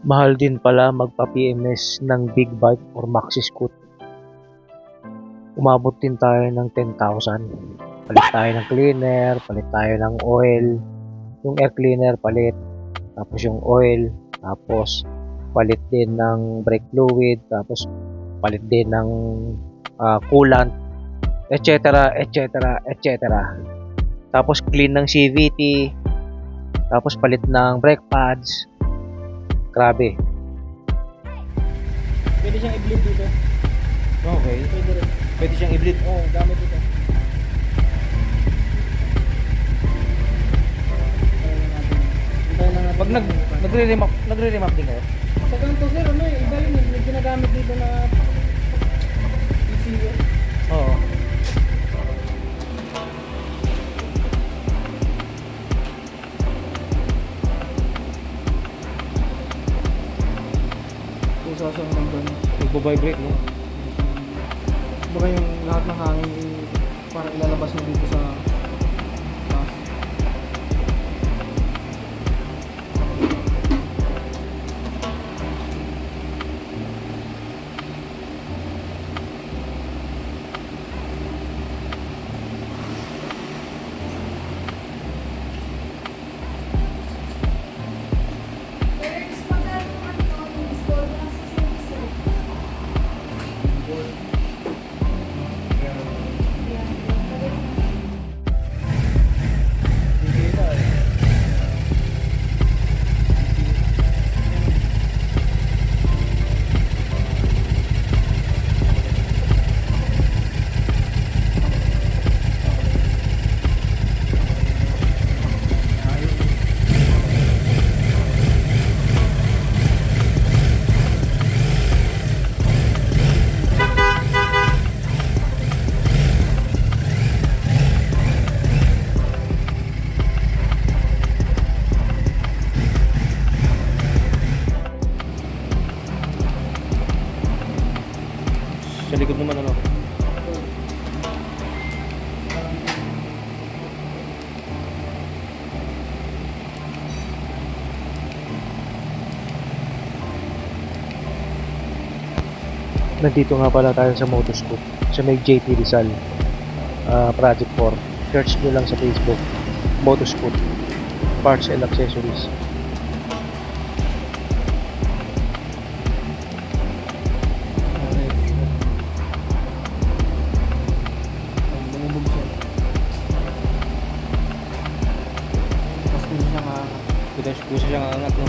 Mahal din pala magpa-PMS ng big bike or maxi scoot. Umabot din tayo ng 10,000. Palit tayo ng cleaner, palit tayo ng oil. Yung air cleaner palit, tapos yung oil, tapos palit din ng brake fluid, tapos palit din ng coolant, etc. etc. etc. Tapos clean ng CVT, tapos palit ng brake pads. Grabe. Pwede siyang i-bleed dito. Okay. Pwede rin. Pwede siyang i-bleed. Oo, gamit ito. Hintayin lang natin. Pag nagre-remap din kayo? Sa ganito sir, ano eh, iba yun eh. May ginagamit dito na ECU. Oo. Kung sasang lang doon. Nagbo-vibrate, no? Baka yung lahat ng hangin parang ilalabas mo dito sa taas. Sa likod naman, ano? Nandito nga pala tayo sa Motoscoop, sa may JP Rizal, Project 4. Search nyo lang sa Facebook, Motoscoop, Parts and Accessories. Bumubog siya. Tapos kung siya Kusa siyang angat, no?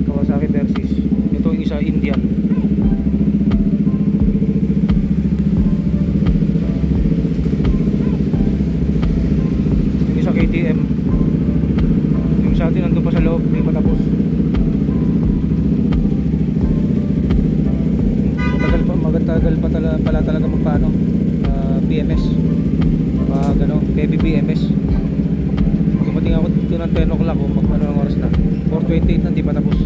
Kawasaki Versys. Ito yung isa Indian. Yung isa KTM. Yung sa atin nandun pa sa loob, hindi pa tapos. Matagal pa pala talaga magpaano, PMS. Heavy PMS. Dumating ako dito ng 10 o'clock, magpaano ng oras na. 4:28 na, hindi pa tapos.